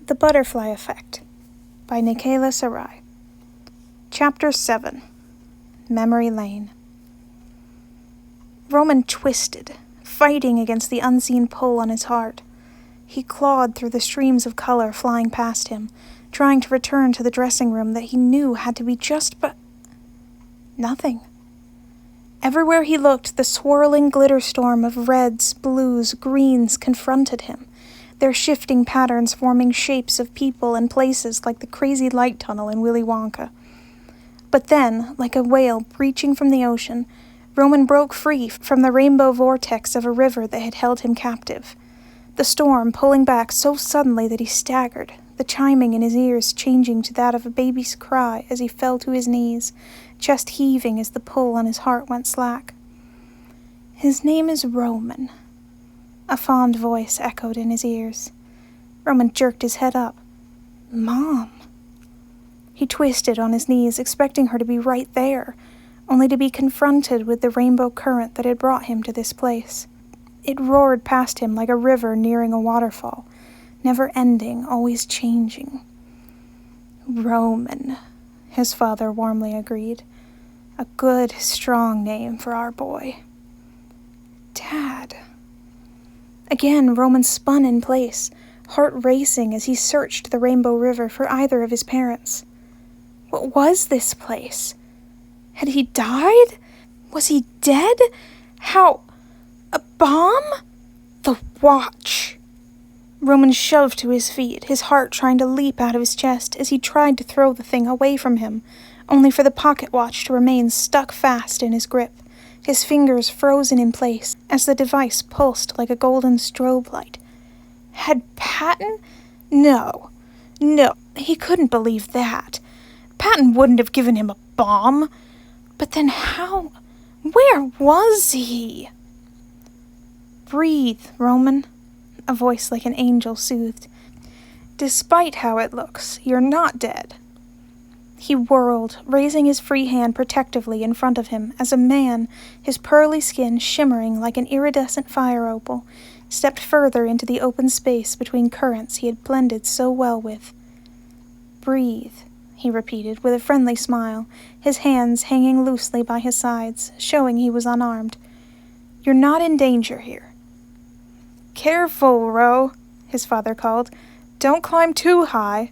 The Butterfly Effect by Nikayla Sarai. Chapter 7. Memory Lane. Roman twisted, fighting against the unseen pull on his heart. He clawed through the streams of color flying past him, trying to return to the dressing room that he knew had to be nothing. Everywhere he looked, the swirling glitter storm of reds, blues, greens confronted him, their shifting patterns forming shapes of people and places like the crazy light tunnel in Willy Wonka. But then, like a whale breaching from the ocean, Roman broke free from the rainbow vortex of a river that had held him captive. The storm pulling back so suddenly that he staggered, the chiming in his ears changing to that of a baby's cry as he fell to his knees, chest heaving as the pull on his heart went slack. "His name is Roman," a fond voice echoed in his ears. Roman jerked his head up. "Mom." He twisted on his knees, expecting her to be right there, only to be confronted with the rainbow current that had brought him to this place. It roared past him like a river nearing a waterfall, never ending, always changing. "Roman," his father warmly agreed. "A good, strong name for our boy." "Dad." Again, Roman spun in place, heart racing as he searched the Rainbow River for either of his parents. What was this place? Had he died? Was he dead? How? A bomb? The watch! Roman shoved to his feet, his heart trying to leap out of his chest as he tried to throw the thing away from him, only for the pocket watch to remain stuck fast in his grip, his fingers frozen in place as the device pulsed like a golden strobe light. Had Patton? No, he couldn't believe that. Patton wouldn't have given him a bomb. But then how? Where was he? "Breathe, Roman," a voice like an angel soothed. "Despite how it looks, you're not dead." He whirled, raising his free hand protectively in front of him as a man, his pearly skin shimmering like an iridescent fire opal, stepped further into the open space between currents he had blended so well with. "Breathe," he repeated with a friendly smile, his hands hanging loosely by his sides, showing he was unarmed. "You're not in danger here." "Careful, Ro," his father called. "Don't climb too high."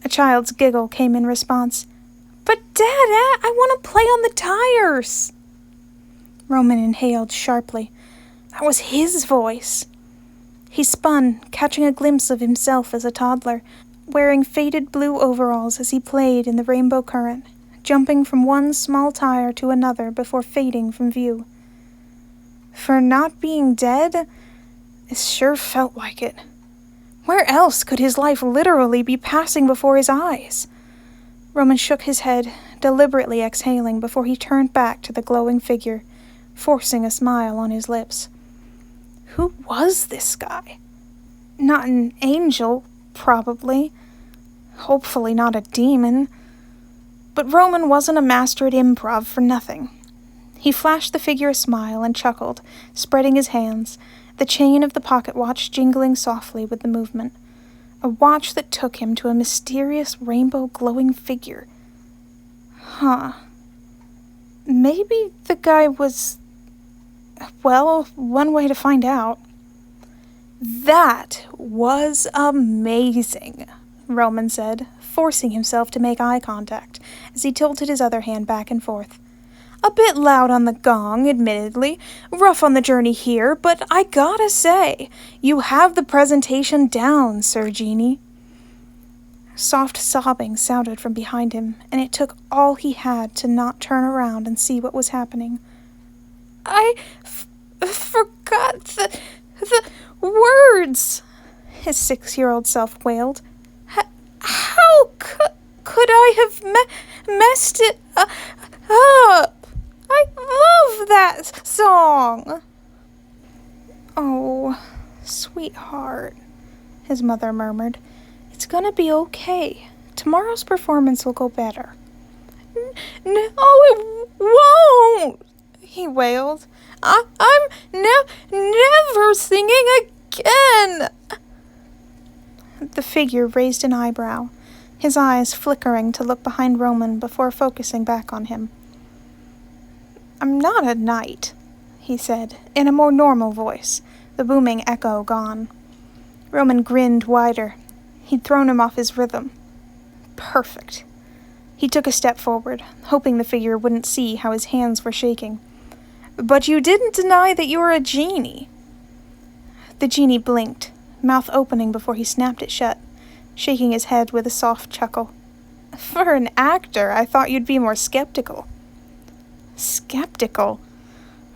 A child's giggle came in response. "But Dad, I want to play on the tires." Roman inhaled sharply. That was his voice. He spun, catching a glimpse of himself as a toddler, wearing faded blue overalls as he played in the rainbow current, jumping from one small tire to another before fading from view. For not being dead, it sure felt like it. Where else could his life literally be passing before his eyes? Roman shook his head, deliberately exhaling before he turned back to the glowing figure, forcing a smile on his lips. Who was this guy? Not an angel, probably. Hopefully not a demon. But Roman wasn't a master at improv for nothing. He flashed the figure a smile and chuckled, spreading his hands, the chain of the pocket watch jingling softly with the movement. A watch that took him to a mysterious rainbow glowing figure. Maybe the guy was... Well, one way to find out. "That was amazing," Roman said, forcing himself to make eye contact as he tilted his other hand back and forth. "A bit loud on the gong, admittedly, rough on the journey here, but I gotta say, you have the presentation down, Sir Genie." Soft sobbing sounded from behind him, and it took all he had to not turn around and see what was happening. "I forgot the words," his 6-year-old self wailed. How could I have messed it up? I love that song." "Oh, sweetheart," his mother murmured. "It's gonna be okay. Tomorrow's performance will go better." No, it won't," he wailed. "I'm never singing again." The figure raised an eyebrow, his eyes flickering to look behind Roman before focusing back on him. "I'm not a knight," he said, in a more normal voice, the booming echo gone. Roman grinned wider. He'd thrown him off his rhythm. Perfect. He took a step forward, hoping the figure wouldn't see how his hands were shaking. "But you didn't deny that you were a genie." The genie blinked, mouth opening before he snapped it shut, shaking his head with a soft chuckle. "For an actor, I thought you'd be more skeptical." "Skeptical?"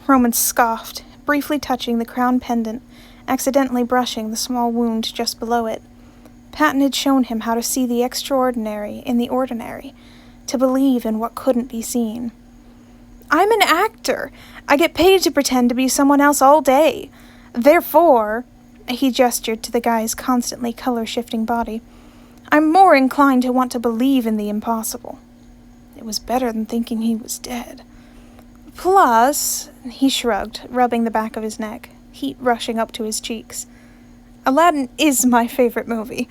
Roman scoffed, briefly touching the crown pendant, accidentally brushing the small wound just below it. Patton had shown him how to see the extraordinary in the ordinary, to believe in what couldn't be seen. "I'm an actor. I get paid to pretend to be someone else all day. Therefore," he gestured to the guy's constantly color-shifting body, "I'm more inclined to want to believe in the impossible." It was better than thinking he was dead. "Plus," he shrugged, rubbing the back of his neck, heat rushing up to his cheeks, "Aladdin is my favorite movie."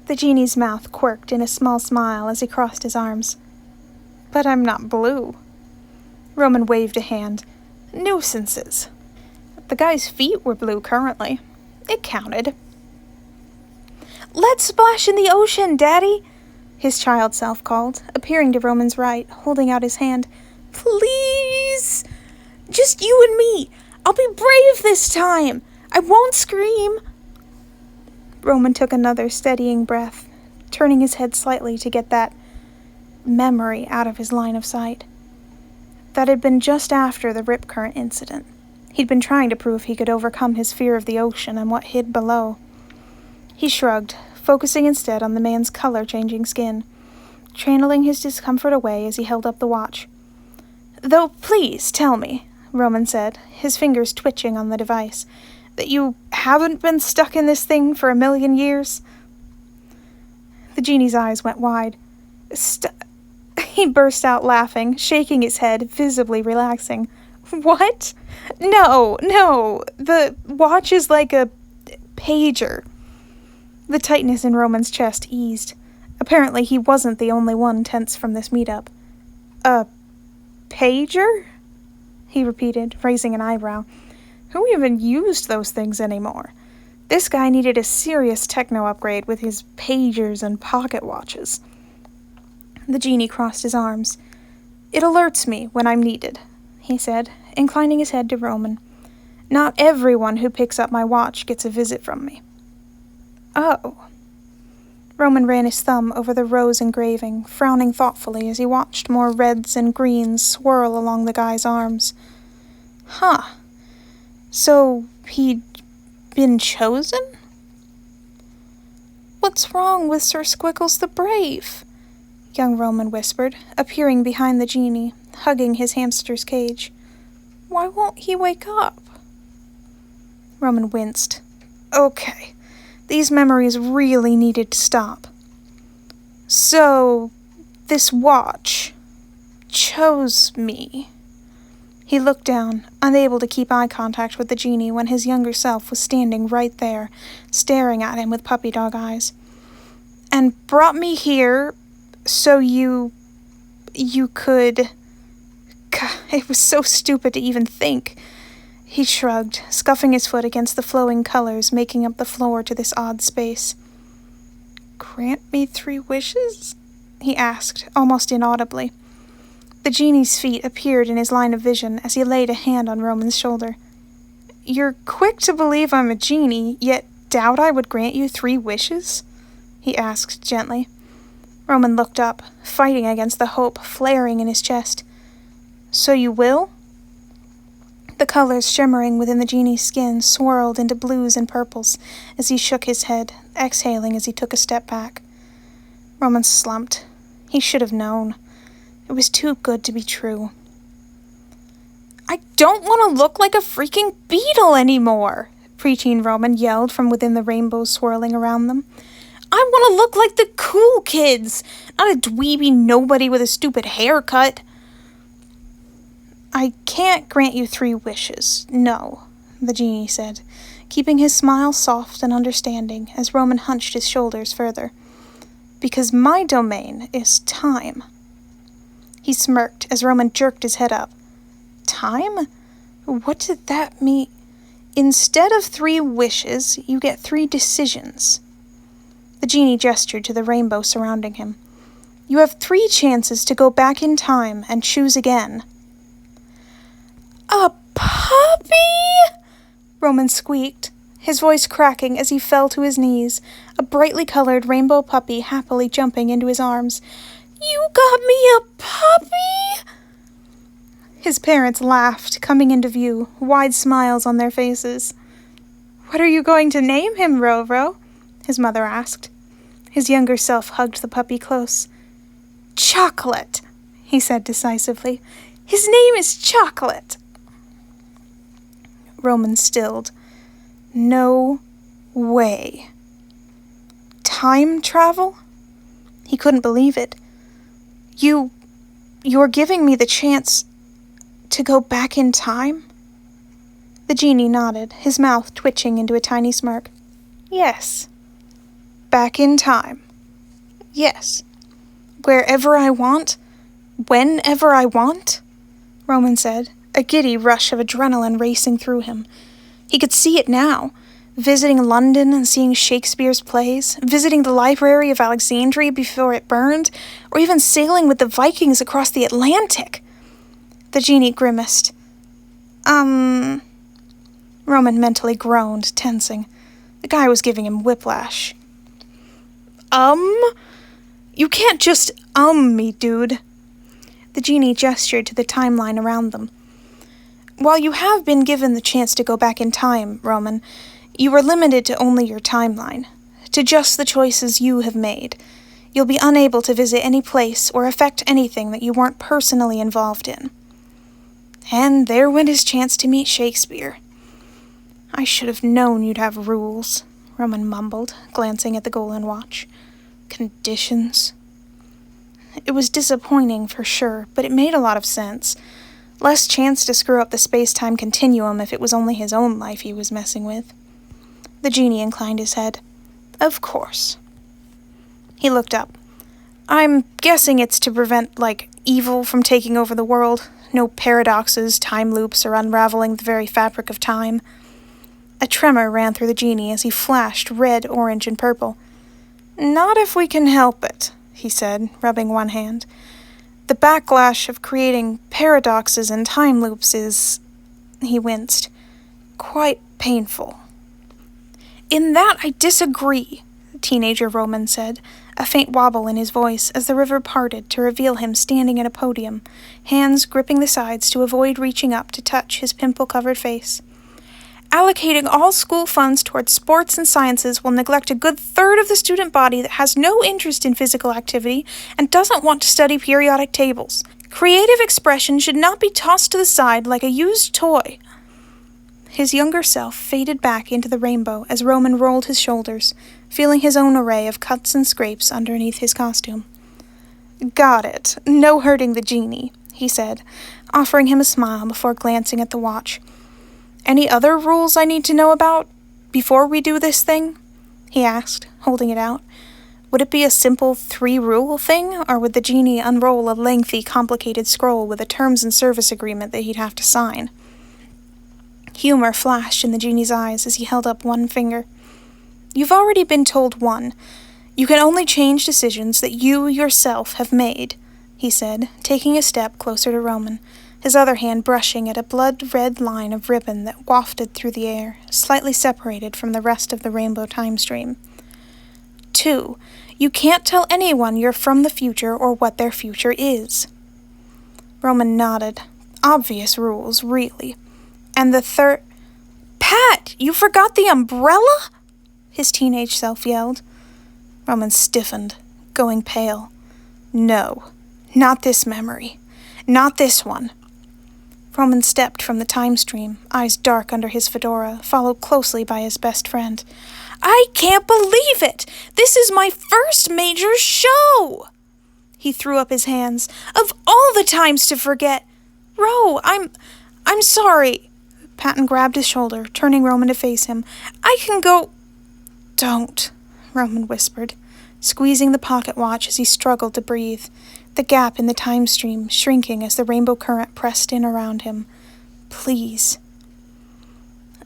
The genie's mouth quirked in a small smile as he crossed his arms. "But I'm not blue." Roman waved a hand. "Nuisances." The guy's feet were blue currently. It counted. "Let's splash in the ocean, Daddy," his child self called, appearing to Roman's right, holding out his hand. "Please! Just you and me! I'll be brave this time! I won't scream!" Roman took another steadying breath, turning his head slightly to get that memory out of his line of sight. That had been just after the rip current incident. He'd been trying to prove he could overcome his fear of the ocean and what hid below. He shrugged, focusing instead on the man's color-changing skin, channeling his discomfort away as he held up the watch. "Though please tell me," Roman said, his fingers twitching on the device, "that you haven't been stuck in this thing for 1,000,000 years?" The genie's eyes went wide. He burst out laughing, shaking his head, visibly relaxing. "What? No. The watch is like a pager." The tightness in Roman's chest eased. Apparently he wasn't the only one tense from this meetup. "A pager?" he repeated, raising an eyebrow. Who even used those things anymore? This guy needed a serious techno upgrade with his pagers and pocket watches. The genie crossed his arms. "It alerts me when I'm needed," he said, inclining his head to Roman. "Not everyone who picks up my watch gets a visit from me." "Oh." Roman ran his thumb over the rose engraving, frowning thoughtfully as he watched more reds and greens swirl along the guy's arms. "Huh. So he'd been chosen?" "What's wrong with Sir Squiggles the Brave?" young Roman whispered, appearing behind the genie, hugging his hamster's cage. "Why won't he wake up?" Roman winced. Okay, these memories really needed to stop. "So, this watch chose me." He looked down, unable to keep eye contact with the genie when his younger self was standing right there, staring at him with puppy dog eyes. "And brought me here so you could..." God, it was so stupid to even think. He shrugged, scuffing his foot against the flowing colors making up the floor to this odd space. "Grant me 3 wishes?" he asked, almost inaudibly. The genie's feet appeared in his line of vision as he laid a hand on Roman's shoulder. "You're quick to believe I'm a genie, yet doubt I would grant you 3 wishes?" he asked gently. Roman looked up, fighting against the hope flaring in his chest. "So you will?" The colors shimmering within the genie's skin swirled into blues and purples as he shook his head, exhaling as he took a step back. Roman slumped. He should have known. It was too good to be true. "I don't want to look like a freaking beetle anymore!" preteen Roman yelled from within the rainbows swirling around them. "I want to look like the cool kids, not a dweeby nobody with a stupid haircut." "I can't grant you 3 wishes, no," the genie said, keeping his smile soft and understanding as Roman hunched his shoulders further. Because my domain is time. He smirked as Roman jerked his head up. Time? What did that mean? Instead of 3 wishes, you get 3 decisions. The genie gestured to the rainbow surrounding him. You have 3 chances to go back in time and choose again. A puppy? Roman squeaked, his voice cracking as he fell to his knees, a brightly colored rainbow puppy happily jumping into his arms. You got me a puppy? His parents laughed, coming into view, wide smiles on their faces. What are you going to name him, Roro? His mother asked. His younger self hugged the puppy close. Chocolate, he said decisively. His name is Chocolate. Roman stilled. No way. Time travel? He couldn't believe it. You're giving me the chance to go back in time? The genie nodded, his mouth twitching into a tiny smirk. Yes. Back in time. Yes. Wherever I want? Whenever I want? Roman said, a giddy rush of adrenaline racing through him. He could see it now, visiting London and seeing Shakespeare's plays, visiting the Library of Alexandria before it burned, or even sailing with the Vikings across the Atlantic. The genie grimaced. Roman mentally groaned, tensing. The guy was giving him whiplash. You can't just me, dude. The genie gestured to the timeline around them. While you have been given the chance to go back in time, Roman, you are limited to only your timeline, to just the choices you have made. You'll be unable to visit any place or affect anything that you weren't personally involved in. And there went his chance to meet Shakespeare. I should have known you'd have rules, Roman mumbled, glancing at the golden watch. Conditions. It was disappointing for sure, but it made a lot of sense. Less chance to screw up the space-time continuum if it was only his own life he was messing with. The genie inclined his head. Of course. He looked up. I'm guessing it's to prevent, evil from taking over the world. No paradoxes, time loops, or unraveling the very fabric of time. A tremor ran through the genie as he flashed red, orange, and purple. Not if we can help it, he said, rubbing one hand. The backlash of creating paradoxes and time loops is, he winced, quite painful. In that I disagree, teenager Roman said, a faint wobble in his voice as the river parted to reveal him standing at a podium, hands gripping the sides to avoid reaching up to touch his pimple-covered face. Allocating all school funds towards sports and sciences will neglect a good third of the student body that has no interest in physical activity and doesn't want to study periodic tables. Creative expression should not be tossed to the side like a used toy. His younger self faded back into the rainbow as Roman rolled his shoulders, feeling his own array of cuts and scrapes underneath his costume. Got it. No hurting the genie, he said, offering him a smile before glancing at the watch. Any other rules I need to know about before we do this thing? He asked, holding it out. Would it be a simple 3-rule thing, or would the genie unroll a lengthy, complicated scroll with a terms and service agreement that he'd have to sign? Humor flashed in the genie's eyes as he held up one finger. You've already been told 1. You can only change decisions that you yourself have made, he said, taking a step closer to Roman, his other hand brushing at a blood-red line of ribbon that wafted through the air, slightly separated from the rest of the rainbow time stream. 2. You can't tell anyone you're from the future or what their future is. Roman nodded. Obvious rules, really. And the 3rd... Pat, you forgot the umbrella? His teenage self yelled. Roman stiffened, going pale. No, not this memory. Not this one. Roman stepped from the time stream, eyes dark under his fedora, followed closely by his best friend. I can't believe it! This is my first major show! He threw up his hands. Of all the times to forget! Ro, I'm sorry. Patton grabbed his shoulder, turning Roman to face him. I can go... Don't, Roman whispered, squeezing the pocket watch as he struggled to breathe, the gap in the time stream shrinking as the rainbow current pressed in around him. Please.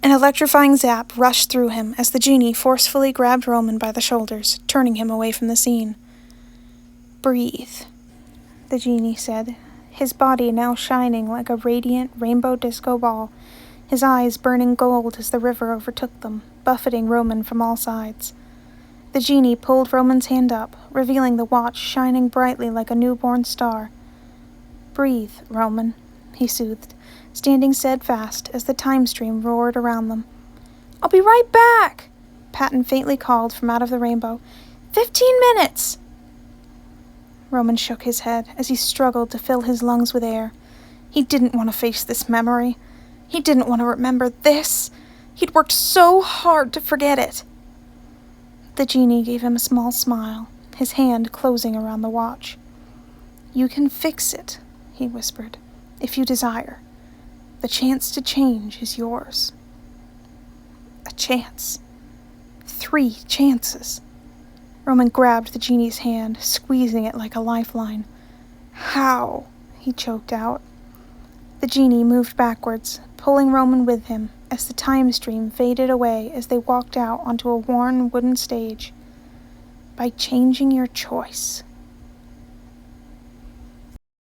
An electrifying zap rushed through him as the genie forcefully grabbed Roman by the shoulders, turning him away from the scene. Breathe, the genie said, his body now shining like a radiant rainbow disco ball, his eyes burning gold as the river overtook them, buffeting Roman from all sides. The genie pulled Roman's hand up, revealing the watch shining brightly like a newborn star. Breathe, Roman, he soothed, standing steadfast as the time stream roared around them. I'll be right back, Patton faintly called from out of the rainbow. 15 minutes! Roman shook his head as he struggled to fill his lungs with air. He didn't want to face this memory. He didn't want to remember this. He'd worked so hard to forget it. The genie gave him a small smile, his hand closing around the watch. You can fix it, he whispered, if you desire. The chance to change is yours. A chance. 3 chances. Roman grabbed the genie's hand, squeezing it like a lifeline. How? He choked out. The genie moved backwards, pulling Roman with him as the time stream faded away as they walked out onto a worn wooden stage. By changing your choice.